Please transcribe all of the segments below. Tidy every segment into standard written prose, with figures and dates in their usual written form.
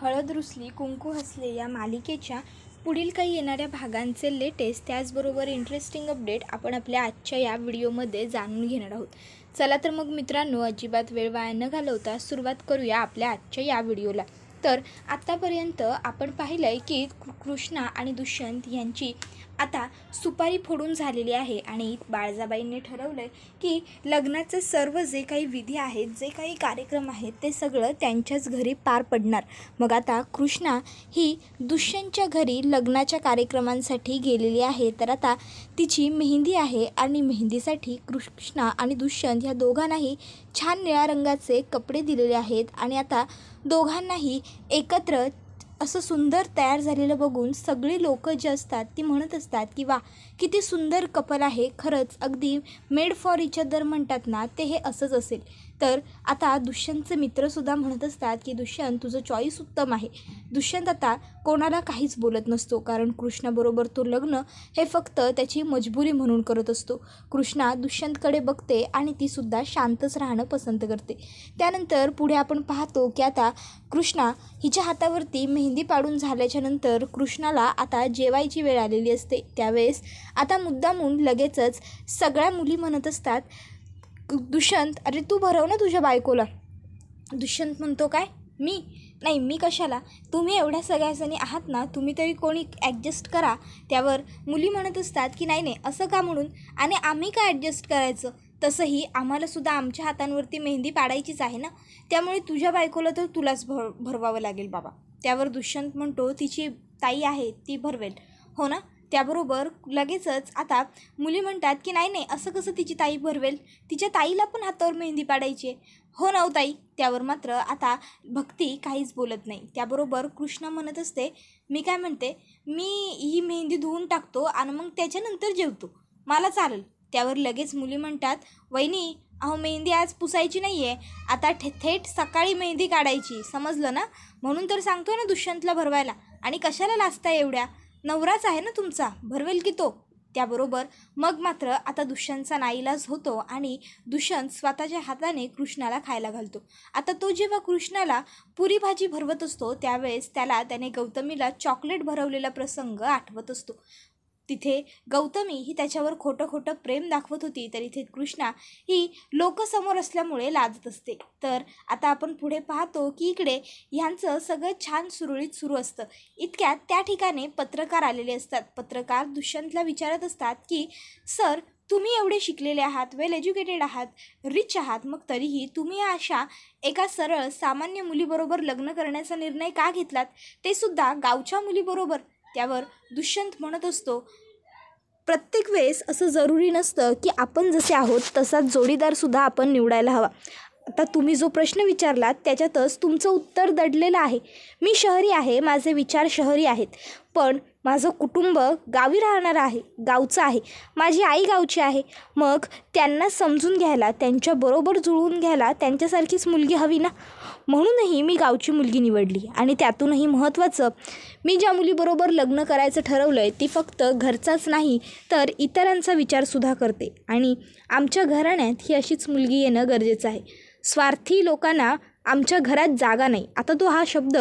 हळद रुसली कुंकू हसले या मालिकेच्या पुढील काही येणाऱ्या भागांचे लेटेस्ट त्याचबरोबर इंटरेस्टिंग अपडेट आपण आपल्या आजच्या या व्हिडिओमध्ये जाणून घेणार आहोत. चला तर मग मित्रांनो, अजिबात वेळ वाया न घालवता सुरुवात करूया आपल्या आजच्या या व्हिडिओला. तर आत्तापर्यंत आपण पाहिलं आहे की कृष्णा आणि दुष्यंत यांची आता सुपारी फोडून झालेली आहे आणि बाळजाबाईंनी ठरवलं आहे की लग्नाचे सर्व जे काही विधी आहेत, जे काही कार्यक्रम आहेत ते सगळं त्यांच्याच घरी पार पडणार. मग आता कृष्णा ही दुष्यंतच्या घरी लग्नाच्या कार्यक्रमांसाठी गेलेली आहे. तर आता तिची मेहंदी आहे आणि मेहंदीसाठी कृष्णा आणि दुष्यंत या दोघांनाही छान निळ्या रंगाचे कपडे दिलेले आहेत आणि आता दोघांनाही एकत्र असं सुंदर तयार झालेलं बघून सगळी लोक जे असतात ती म्हणत असतात की वा, किती सुंदर कपल आहे. खरंच अगदी मेड फॉर इच अदर म्हणतात ना, ते हे असंच असेल. तर आता दुष्यंतचे मित्रसुद्धा म्हणत असतात की दुष्यंत, तुझं चॉईस उत्तम आहे. दुष्यंत आता कोणाला काहीच बोलत नसतो, कारण कृष्णाबरोबर तो लग्न हे फक्त त्याची मजबुरी म्हणून करत असतो. कृष्णा दुष्यंतकडे बघते आणि तीसुद्धा शांतच राहणं पसंत करते. त्यानंतर पुढे आपण पाहतो की आता कृष्णा हिच्या हातावरती मेहंदी पाडून झाल्याच्या नंतर कृष्णाला आता जेवायची वेळ आलेली असते. त्यावेळेस आता मुद्दामून लगेचच सगळ्या मुली म्हणत असतात, दुष्यंत, अरे तू भरव ना तुझ्या बायकोला. दुष्यंत म्हणतो, काय मी कशाला, तुम्ही एवढ्या सगळ्याजणी आहात ना, तुम्ही तरी कोणी ॲडजस्ट करा. त्यावर मुली म्हणत असतात की नाही असं का म्हणून, आणि आम्ही काय ॲडजस्ट करायचं, तसंही आम्हालासुद्धा आमच्या हातांवरती मेहंदी पाडायचीच आहे ना, त्यामुळे तुझ्या बायकोला तर तुलाच भरवावं लागेल बाबा. त्यावर दुष्यंत म्हणतो, तिची ताई आहे ती भरवेल, हो ना. त्याबरोबर लगेचच आता मुली म्हणतात की नाही असं कसं तिची ताई भरवेल, तिच्या ताईला पण हातावर मेहंदी पाडायची आहे, हो ना ताई. त्यावर मात्र आता भक्ती काहीच बोलत नाही. त्याबरोबर कृष्णा म्हणत असते, मी काय म्हणते, मी ही मेहंदी धुवून टाकतो आणि मग त्याच्यानंतर जेवतो, मला चालेल. त्यावर लगेच मुली म्हणतात, वहिनी अहो, मेहंदी आज पुसायची नाही आहे, आता थेट सकाळी मेहंदी काढायची, समजलं ना. म्हणून तर सांगतो ना दुष्यंतला भरवायला, आणि कशाला लाजताय एवढ्या, नवराच आहे ना तुमचा, भरवेल की तो. त्याबरोबर मग मात्र आता दुष्यंतचा नाईलाज होतो आणि दुष्यंत स्वतःच्या हाताने कृष्णाला खायला घालतो. आता तो जेव्हा कृष्णाला पुरी भाजी भरवत असतो त्यावेळेस त्याने गौतमीला चॉकलेट भरवलेला प्रसंग आठवत असतो. तिथे गौतमी ही त्याच्यावर खोटं प्रेम दाखवत होती, तर इथे कृष्णा ही लोकसमोर असल्यामुळे लाजत असते. तर आता आपण पुढे पाहतो की इकडे ह्यांचं सगळं छान सुरळीत सुरू असतं. इतक्यात त्या ठिकाणी पत्रकार आलेले असतात. पत्रकार दुष्यंतला विचारत असतात की सर, तुम्ही एवढे शिकलेले आहात, वेल एज्युकेटेड आहात, रिच आहात, मग तरीही तुम्ही अशा एका सरळ सामान्य मुलीबरोबर लग्न करण्याचा निर्णय का घेतलात, ते सुद्धा गावच्या मुलीबरोबर. त्यावर दुष्यंत म्हणत असतो, प्रत्येक वेळेस असं जरुरी नसतं की आपण जसे आहोत तसाच जोडीदारसुद्धा आपण निवडायला हवा. आता तुम्ही जो प्रश्न विचारलात त्याच्यातच तुमचं उत्तर दडलेलं आहे. मी शहरी आहे, माझे विचार शहरी आहेत, पण माझं कुटुंब गावी राहणारं आहे, गावचं आहे, माझी आई गावची आहे. मग त्यांना समजून घ्यायला, त्यांच्याबरोबर जुळवून घ्यायला त्यांच्यासारखीच मुलगी हवी ना. म्हणूनही मी गावची मुलगी निवडली. आणि त्यातूनही महत्त्वाचं, मी ज्या मुलीबरोबर लग्न करायचं ठरवलं आहे ती फक्त घरचाच नाही तर इतरांचा विचारसुद्धा करते, आणि आमच्या घराण्यात ही अशीच मुलगी येणं गरजेचं आहे. स्वार्थी लोकांना आमच्या घरात जागा नाही. आता तो हा शब्द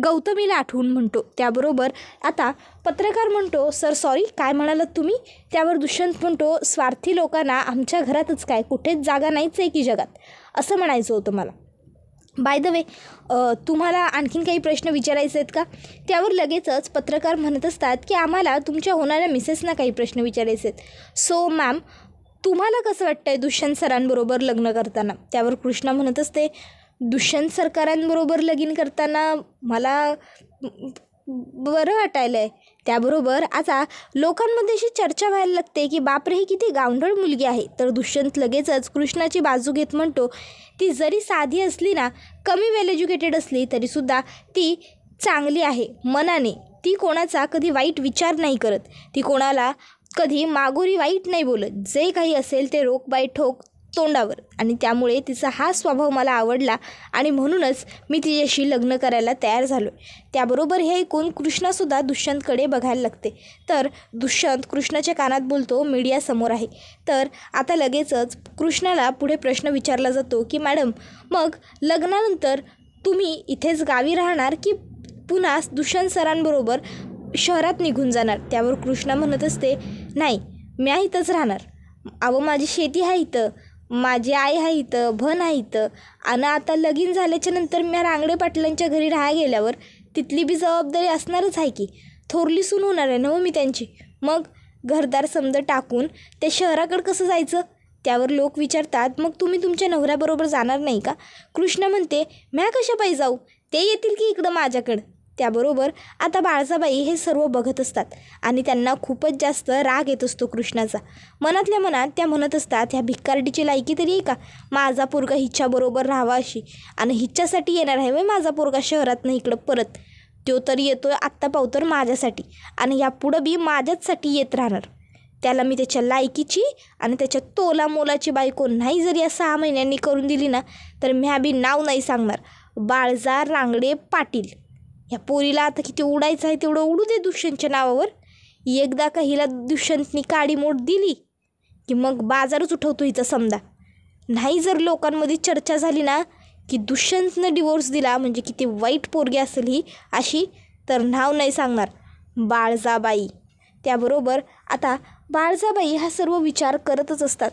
गौतमीला आठवून म्हणतो. त्याबरोबर आता पत्रकार म्हणतो, सर सॉरी, काय म्हणालात तुम्ही. त्यावर दुष्यंत म्हणतो, स्वार्थी लोकांना आमच्या घरातच काय, कुठेच जागा नाहीच आहे की जगात, असं म्हणायचं होतं मला. बाय द वे, तुम्हाला आणखीन काही प्रश्न विचारायचे आहेत का. त्यावर लगेचच पत्रकार म्हणत असतात की आम्हाला तुमच्या होणाऱ्या मिसेसना काही प्रश्न विचारायचे आहेत. सो मॅम, तुम्हाला कसं वाटतं आहे दुष्यंत सरांबरोबर लग्न करताना. त्यावर कृष्णा म्हणत असते, दुष्यंत सरकारांबरोबर लगीन करताना मला बरं वाटायलं आहे. त्याबरोबर आता लोकांमध्ये अशी चर्चा व्हायला लागते की बापरे, ही किती गावंढळ मुलगी आहे. तर दुष्यंत लगेचच कृष्णाची बाजू घेत म्हणतो, ती जरी साधी असली ना, कमी वेल एज्युकेटेड असली तरीसुद्धा ती चांगली आहे मनाने. ती कोणाचा कधी वाईट विचार नाही करत, ती कोणाला कधी मागोरी वाईट नाही बोलत, जे काही असेल ते रोक बाय ठोक तोंडावर, आणि त्यामुळे तिचा हा स्वभाव मला आवडला आणि म्हणूनच मी तिच्याशी लग्न करायला तयार झालो. त्याबरोबर हे ऐकून कृष्णासुद्धा दुष्यंतकडे बघायला लागते. तर दुष्यंत कृष्णाच्या कानात बोलतो, मीडिया समोर आहे. तर आता लगेचच कृष्णाला पुढे प्रश्न विचारला जातो की मॅडम, मग लग्नानंतर तुम्ही इथेच गावी राहणार की पुन्हा दुष्यंत सरांबरोबर शहरात निघून जाणार. त्यावर कृष्णा म्हणत असते, नाही मी इथंच राहणार. अहो माझी शेती आहे इथं, माझी आई आहे इथं, बहीण आहे इथं, आणि आता लगीन झाल्याच्या नंतर मी रांगडे पाटलांच्या घरी राहायला गेल्यावर तिथली बी जबाबदारी असणारच आहे की. थोरली सून होणार आहे ना मी त्यांची. मग घरदार समज टाकून ते शहराकडं कसं जायचं. त्यावर लोक विचारतात, मग तुम्ही तुमच्या नवऱ्याबरोबर जाणार नाही का. कृष्णा म्हणते, म्या कशा पायी जाऊ, ते येतील की इकडं माझ्याकडं. त्याबरोबर आता बाळजाबाई हे सर्व बघत असतात आणि त्यांना खूपच जास्त राग येत असतो कृष्णाचा. मनातल्या मनात त्या म्हणत असतात, ह्या भिक्कारडीची लायकी तरी आहे का माझा पोरगा हिच्याबरोबर राहावा अशी, आणि हिच्यासाठी येणार आहे वे माझा पोरगा शहरातनं इकडं परत. तो तरी येतोय आत्ता पावतर माझ्यासाठी, आणि यापुढं बी माझ्याचसाठी येत राहणार. त्याला मी त्याच्या लायकीची आणि त्याच्या तोला मोलाची बायको नाही जरी या 6 महिन्यांनी करून दिली ना, तर म्या बी नाव नाही सांगणार, बाळजा रांगडे पाटील. ह्या पोरीला आता किती उडायचं आहे तेवढं उडू दे दुष्यंतच्या नावावर. एकदा का हिला दुष्यंतनी काडी मोड दिली की मग बाजारच उठवतो हिचा समजा. नाही जर लोकांमध्ये चर्चा झाली ना की दुष्यंतनं डिवोर्स दिला म्हणजे किती वाईट पोरगी असेल ही अशी, तर नाव नाही सांगणार, बाळजाबाई. त्याबरोबर आता बाळजाबाई हा सर्व विचार करतच असतात.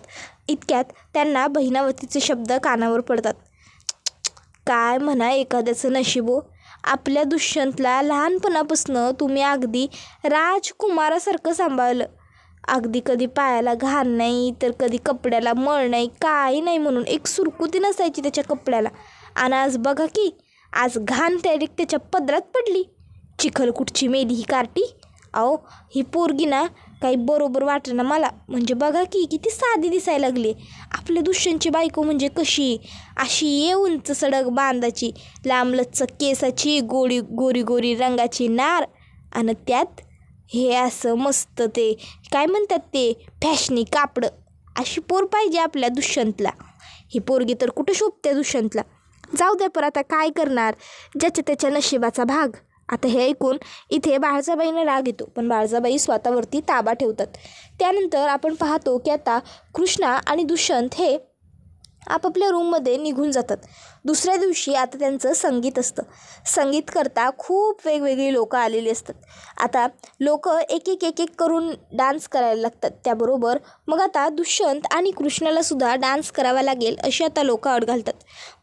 इतक्यात त्यांना बहिणावतीचे शब्द कानावर पडतात. काय म्हणा एखाद्याचं नशिबो, आपल्या दुष्यंतला लहानपणापासून तुम्ही अगदी राजकुमारासारखं सांभाळलं. अगदी कधी पायाला घाण नाही, तर कधी कपड्याला मळ नाही, काही नाही म्हणून एक सुरकुती नसायची त्याच्या कपड्याला. आणि आज बघा की आज घाण त्याच्या पदरात पडली. चिखल कुठची मेली ही कार्टी. अहो ही पोरगी ना काही बरोबर वाटेना मला. म्हणजे बघा की किती साधी दिसायला लागली. आपल्या दुष्यंतची बायको म्हणजे कशी, अशी उंच सडक बांधाची, लांबलचक केसाची, गोरी गोरी रंगाची नार, आणि त्यात हे असं मस्त ते काय म्हणतात ते फॅशनी कापडं. अशी पोर पाहिजे आपल्या दुष्यंतला. ही पोरगी तर कुठं शोभते दुष्यंतला. जाऊ द्या, पर आता काय करणार, ज्याच्या त्याच्या नशिबाचा भाग. आता हे ऐकून इथे बाळजाबाईंना राग येतो, पण बाळजाबाई स्वतःवरती ताबा ठेवतात. त्यानंतर आपण पाहतो की आता कृष्णा आणि दुष्यंत हे आपापल्या रूममध्ये निघून जातात. दुसऱ्या दिवशी आता त्यांचं संगीत असतं. संगीत करता खूप वेगवेगळी लोकं आलेली असतात. आता लोक एक एक करून डान्स करायला लागतात. त्याबरोबर मग आता दुष्यंत आणि कृष्णालासुद्धा डान्स करावा लागेल अशी आता लोक अट घालतात.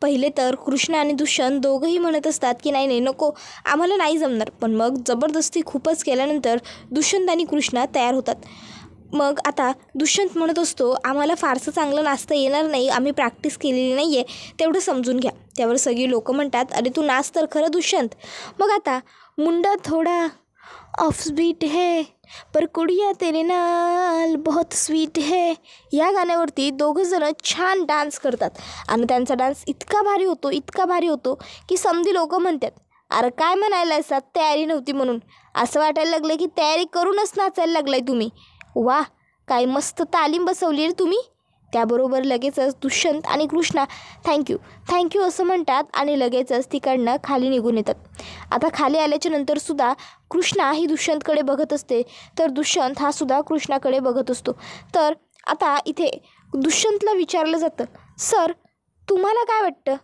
पहिले तर कृष्णा आणि दुष्यंत दोघंही म्हणत असतात की नाही नको, आम्हाला नाही जमणार. पण मग जबरदस्ती खूपच केल्यानंतर दुष्यंत आणि कृष्णा तयार होतात. मग आता दुष्यंत म्हणत असतो, आम्हाला फारसं चांगलं नाचता येणार नाही, आम्ही प्रॅक्टिस केलेली नाही आहे, तेवढं समजून घ्या. त्यावर सगळी लोक म्हणतात, अरे तू नाच तर खरं दुष्यंत. मग आता मुंडा थोडा ऑफ स्वीट है पर कुडिया तेरे नाल बहुत स्वीट है, या गाण्यावरती दोघंजणं छान डान्स करतात. आणि त्यांचा डान्स इतका भारी होतो की समधी लोक म्हणतात, अरे काय म्हणायला असा, तयारी नव्हती म्हणून. असं वाटायला लागलं की तयारी करूनच नाचायला लागलाय तुम्ही. वा, काय मस्त तालीम बसवली रे तुम्ही. त्याबरोबर लगेचच दुष्यंत आणि कृष्णा थँक्यू असं म्हणतात आणि लगेचच तिकडनं खाली निघून येतात. आता खाली आल्याच्या नंतरसुद्धा कृष्णा ही दुष्यंतकडे बघत असते, तर दुष्यंत हा सुद्धा कृष्णाकडे बघत असतो. तर आता इथे दुष्यंतला विचारलं जातं, सर तुम्हाला काय वाटतं,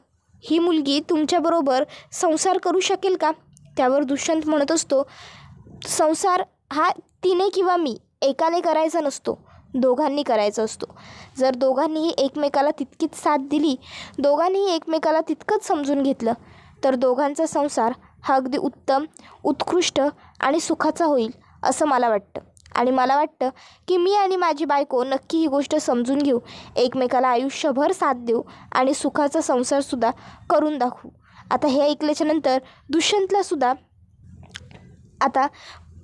ही मुलगी तुमच्याबरोबर संसार करू शकेल का. त्यावर दुष्यंत म्हणत असतो, संसार हा तिने किंवा मी एकाने करायचा नसतो, दोघांनी करायचा असतो. जर दोघांनीही एकमेकाला तितकीच साथ दिली, दोघांनीही एकमेकाला तितकंच समजून घेतलं, तर दोघांचा संसार हा अगदी उत्तम, उत्कृष्ट आणि सुखाचा होईल असं मला वाटतं. आणि मला वाटतं की मी आणि माझी बायको नक्की ही गोष्ट समजून घेऊ, एकमेकाला आयुष्यभर साथ देऊ आणि सुखाचा संसारसुद्धा करून दाखवू. आता हे ऐकल्याच्यानंतर दुष्यंतलासुद्धा आता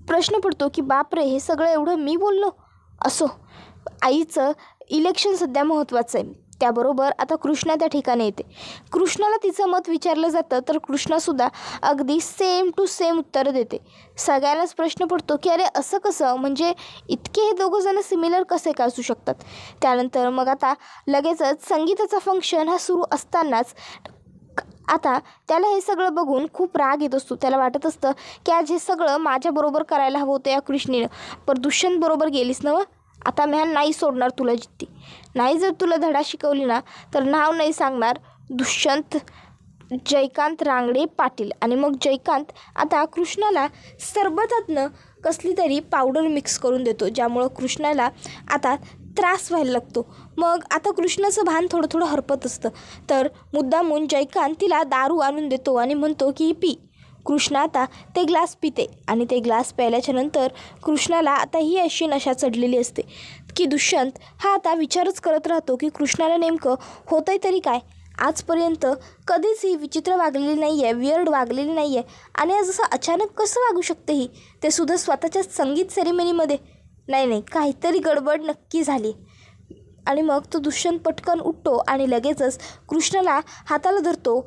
प्रश्न पडतो की बापरे, हे सगळं एवढं मी बोललो. असो, आईचं इलेक्शन सध्या महत्त्वाचं आहे. त्याबरोबर आता कृष्णा त्या ठिकाणी येते. कृष्णाला तिचं मत विचारलं जातं, तर कृष्णासुद्धा अगदी सेम टू सेम उत्तरं देते. सगळ्यांनाच प्रश्न पडतो की अरे असं कसं, म्हणजे इतके हे दोघंजणं सिमिलर कसे काय असू शकतात. त्यानंतर मग आता लगेचच संगीताचा फंक्शन हा सुरू असतानाच आता त्याला हे सगळं बघून खूप राग येत असतो. त्याला वाटत असतं की आज हे सगळं माझ्याबरोबर करायला हवं होतं या कृष्णीनं, पण दुष्यंत बरोबर गेलीस ना. आता म्यान नाही सोडणार तुला जिद्दी. नाही जर तुला धडा शिकवली ना, तर नाव नाही सांगणार दुष्यंत जयकांत रांगडे पाटील. आणि मग जयकांत आता कृष्णाला सरबतातनं कसली तरी पावडर मिक्स करून देतो, ज्यामुळं कृष्णाला आता त्रास व्हायला लागतो. मग आता कृष्णाचं भान थोडं थोडं हरपत असतं, तर मुद्दामून जयकांत तिला दारू आणून देतो आणि म्हणतो की पी. कृष्णा आता ते ग्लास पिते आणि ते ग्लास प्यायल्याच्या नंतर कृष्णाला आता ही अशी नशा चढलेली असते की दुष्यंत हा आता विचारच करत राहतो की कृष्णाला नेमकं होतं आहे तरी काय. आजपर्यंत कधीच ही विचित्र वागलेली नाही आहे, वियर्ड वागलेली नाही आहे, आणि आज असं अचानक कसं वागू शकते ही, ते सुद्धा स्वतःच्या संगीत सेरेमनीमध्ये. नाही, काहीतरी गडबड नक्की झाली. आणि मग तो दुष्यंत पटकन उठतो आणि लगेचच कृष्णाला हाताला धरतो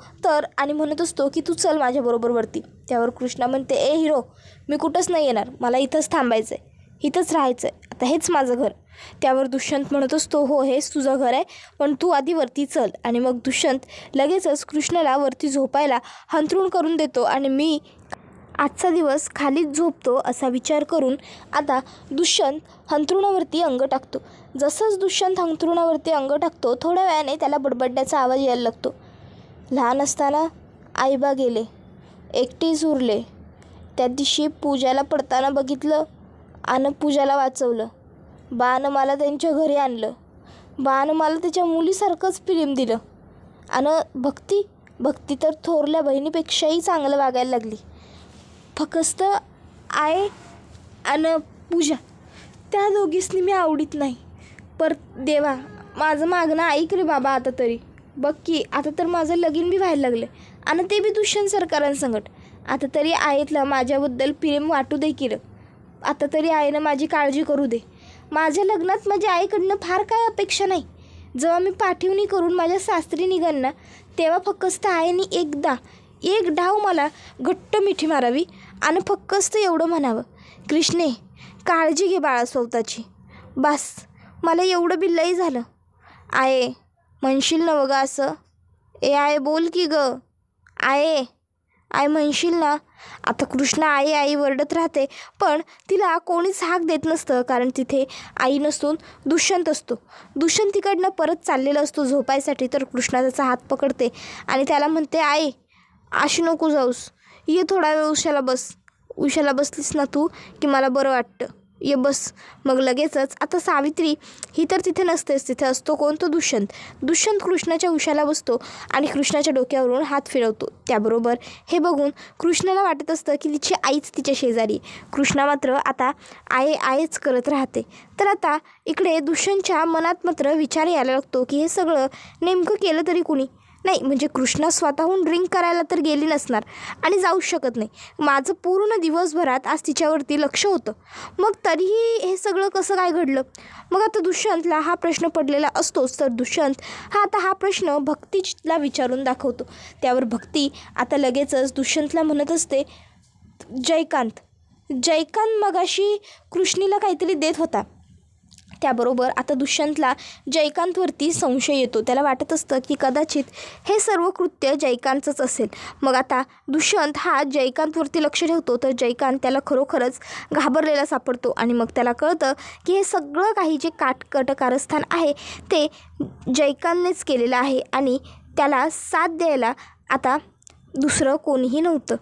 आणि म्हणत असतो की तू चल माझ्याबरोबर वरती. त्यावर कृष्णा म्हणते, ए हिरो, मी कुठंच नाही येणार, मला इथंच थांबायचं आहे, इथंच राहायचं आहे, आता हेच माझं घर. त्यावर दुष्यंत म्हणत असतो, हो हेच तुझं घर आहे, पण तू आधी वरती चल. आणि मग दुष्यंत लगेचच कृष्णाला वरती झोपायला अंथरूण करून देतो आणि मी आजचा दिवस खालीच झोपतो असा विचार करून आता दुष्यंत अंथरुणावरती अंग टाकतो. जसंच दुष्यंत अंथरुणावरती अंग टाकतो, थोड्या वेळाने त्याला बडबडण्याचा आवाज यायला लागतो. लहान असताना आईबा गेले, एकटीच उरले. त्या दिवशी पूजाला पडताना बघितलं आणि पूजाला वाचवलं. बानं मला त्यांच्या घरी आणलं. बानं मला त्याच्या मुलीसारखंच प्रेम दिलं. आणि भक्ती तर थोरल्या बहिणीपेक्षाही चांगलं वागायला लागली. फक्त आय आणि पूजा त्या दोघीसनी मी आवडीत नाही. पर देवा, माझं मागणं ऐक रे बाबा आता तरी. बघ की आता तर माझं लगीन बी व्हायला लागलं आणि ते बी दुष्यंत सरकारांसंगट. आता तरी आईतलं माझ्याबद्दल प्रेम वाटू दे की रं. आता तरी आईनं माझी काळजी करू दे. माझ्या लग्नात माझ्या आईकडनं फार काय अपेक्षा नाही. जेव्हा मी पाठवणी करून माझ्या सासरी निघन ना, तेव्हा फक्त आईने एक डाव मला घट्ट मिठी मारावी आणि फक्त एवढं म्हणावं, कृष्णे काळजी घे बाळा स्वतःची. बस मला एवढं बी लई झालं. आये म्हणशील ना बघा असं, ए आये बोल की गं, आय म्हणशील ना. आता कृष्णा आई वरडत राहते, पण तिला कोणीच हाक देत नसतं, कारण तिथे आई नसून दुष्यंत असतो. दुष्यंत तिकडनं परत चाललेला असतो झोपायसाठी, तर कृष्णा त्याचा हात पकडते आणि त्याला म्हणते, आई अशी नको जाऊस, ये थोडा वेळ उशाला बसलीस ना तू की मला बरं वाटतं, ये बस. मग लगेचच आता सावित्री ही तर तिथे नसतेच, तिथे असतो कोण, तो दुष्यंत कृष्णाच्या उशाला बसतो आणि कृष्णाच्या डोक्यावरून हात फिरवतो. त्याबरोबर हे बघून कृष्णाला वाटत असतं की तिची आईच तिच्या शेजारी. कृष्णा मात्र आता आईच करत राहते. तर आता इकडे दुष्यंतच्या मनात मात्र विचार यायला लागतो की हे सगळं नेमकं केलं तरी कुणी. नाही म्हणजे कृष्णा स्वतःहून ड्रिंक करायला तर गेली नसणार आणि जाऊच शकत नाही. माझं पूर्ण दिवसभरात आज तिच्यावरती लक्ष होतं, मग तरीही हे सगळं कसं काय घडलं. मग आता दुष्यंतला हा प्रश्न पडलेला असतोच, तर दुष्यंत हा प्रश्न भक्तीला विचारून दाखवतो. त्यावर भक्ती आता लगेचच दुष्यंतला म्हणत असते, जयकांत मगाशी कृष्णीला काहीतरी देत होता. त्याबरोबर आता दुष्यंतला जयकांतवरती संशय येतो. त्याला वाटत असतं की कदाचित हे सर्व कृत्य जयकांतच असेल. मग आता दुष्यंत हा जयकांतवरती लक्ष ठेवतो, तर जयकांत त्याला खरोखरच घाबरलेला सापडतो आणि मग त्याला कळतं की हे सगळं काही जे कारस्थान आहे ते जयकांतनेच केलेलं आहे आणि त्याला साथ द्यायला आता दुसरं कोणीही नव्हतं.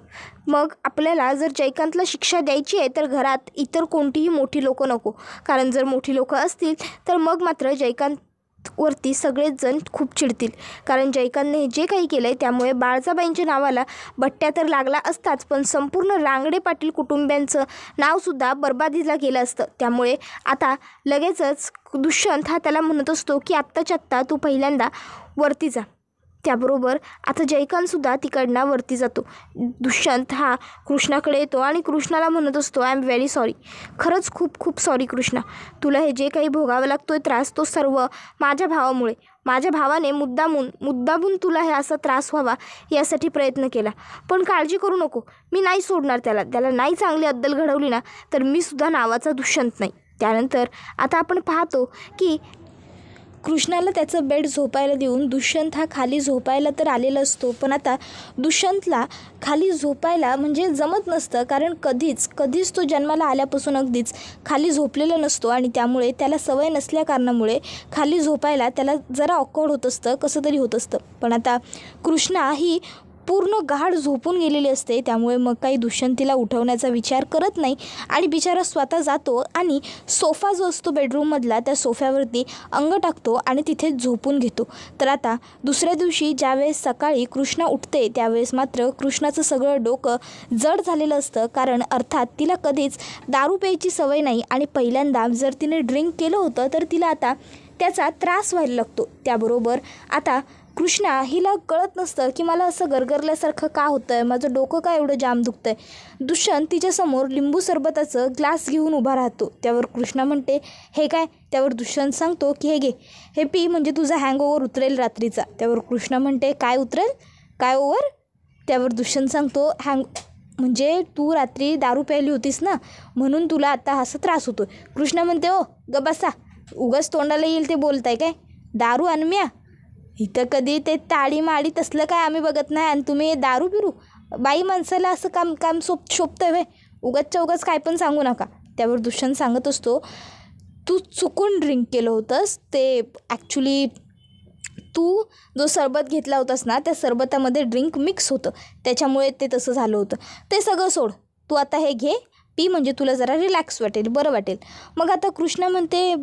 मग आपल्याला जर जयकांतला शिक्षा द्यायची आहे तर घरात इतर कोणतीही मोठी लोकं नको, कारण जर मोठी लोकं असतील तर मग मात्र जयकांतवरती सगळेच जण खूप चिडतील, कारण जयकांतने जे काही केलं आहे त्यामुळे बाळजाबाईंच्या नावाला बट्ट्या तर लागला असताच, पण संपूर्ण रांगडे पाटील कुटुंबियांचं नावसुद्धा बरबादीला गेलं असतं. त्यामुळे आता लगेचच दुष्यंत हा त्याला म्हणत असतो की आत्ताच्या आत्ता तू पहिल्यांदा वरती जा. त्याबरोबर आता जयकांतसुद्धा तिकडनं वरती जातो. दुष्यंत हा कृष्णाकडे येतो आणि कृष्णाला म्हणत असतो, आय एम व्हेरी सॉरी, खरंच खूप खूप सॉरी कृष्णा, तुला हे जे काही भोगावं लागतो आहे त्रास, तो सर्व माझ्या भावामुळे. माझ्या भावाने मुद्दामून तुला हे असा त्रास व्हावा यासाठी प्रयत्न केला, पण काळजी करू नको, मी नाही सोडणार त्याला नाही चांगली अद्दल घडवली ना तर मी सुद्धा नावाचा दुष्यंत नाही. त्यानंतर आता आपण पाहतो की कृष्णाला त्याचं बेड झोपायला देऊन दुष्यंत हा खाली झोपायला तर आलेला असतो, पण आता दुष्यंतला खाली झोपायला म्हणजे जमत नसतं, कारण कधीच तो जन्माला आल्यापासून अगदीच खाली झोपलेला नसतो आणि त्यामुळे त्याला सवय नसल्या कारणामुळे खाली झोपायला त्याला जरा ऑकवर्ड होत असतं, कसं तरी होत असतं. पण आता कृष्णा ही पूर्ण गाढ झोपून गेलेली असते. त्यामुळे मग काही दुष्यंत तिला उठवण्याचा विचार करत नाही आणि बिचारा स्वतः जातो आणि सोफा जो असतो बेडरूममधला त्या सोफ्यावरती अंग टाकतो आणि तिथेच झोपून घेतो. तर आता दुसऱ्या दिवशी ज्यावेळेस सकाळी कृष्णा उठते त्यावेळेस मात्र कृष्णाचं सगळं डोकं जड झालेलं असतं. कारण अर्थात तिला कधीच दारू प्यायची सवय नाही आणि पहिल्यांदा जर तिने ड्रिंक केलं होतं तर तिला आता त्याचा त्रास व्हायला लागतो. त्याबरोबर आता कृष्णा हिला कळत नसतं की मला असं गरगरल्यासारखं का होतं आहे, माझं डोकं का एवढं जाम दुखतं आहे. दुष्यंत तिच्यासमोर लिंबू सरबताचं ग्लास घेऊन उभा राहतो. त्यावर कृष्णा म्हणते हे काय. त्यावर दुष्यंत सांगतो की हे घे, हे पी म्हणजे तुझा हँगओव्हर उतरेल रात्रीचा. त्यावर कृष्णा म्हणते काय उतरेल, काय ओव्हर. त्यावर दुष्यंत सांगतो म्हणजे तू रात्री दारू प्यायली होतीस ना, म्हणून तुला आता असा त्रास होतो. कृष्णा म्हणते ओ ग बसा, उगाच तोंडाला येईल ते बोलताय काय. दारू आणम्या इथं कधी ते ताडी माडी तसलं काय आम्ही बघत नाही आणि तुम्ही दारू पिरू. बाई माणसाला असं काम शोभतं व्हय, उगाचच्या उगाच काय पण सांगू नका. त्यावर दुष्यंत सांगत असतो तू चुकून ड्रिंक केलं होतंस, ते ॲक्च्युली तू जो सरबत घेतला होतास ना त्या सरबतामध्ये ड्रिंक मिक्स होतं, त्याच्यामुळे ते तसं झालं होतं. ते सगळं सोड, तू आता हे घे पी म्हणजे तुला जरा रिलॅक्स वाटेल, बरं वाटेल. मग आता कृष्णा म्हणते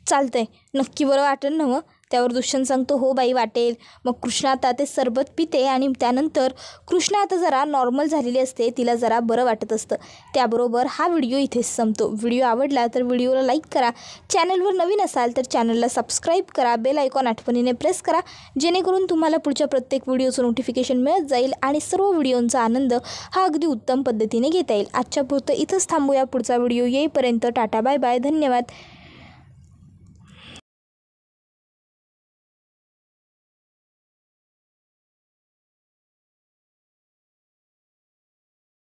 चालतंय, नक्की बरं वाटेल ना मग. त्यावर दुष्यंत सांगतो हो बाई वाटेल. मग कृष्णा आता ते सरबत पिते आणि त्यानंतर कृष्णा आता जरा नॉर्मल झालेली असते, तिला जरा बरं वाटत असतं. त्याबरोबर हा व्हिडिओ इथेच संपतो. व्हिडिओ आवडला तर व्हिडिओला लाईक करा, चॅनलवर नवीन असाल तर चॅनलला सबस्क्राईब करा, बेल आयकॉन आठवणीने प्रेस करा जेणेकरून तुम्हाला पुढच्या प्रत्येक व्हिडिओचं नोटिफिकेशन मिळत जाईल आणि सर्व व्हिडिओंचा आनंद हा अगदी उत्तम पद्धतीने घेता येईल. आजच्या पुरतं इथंच थांबूया. पुढचा व्हिडिओ येईपर्यंत टाटा बाय बाय, धन्यवाद.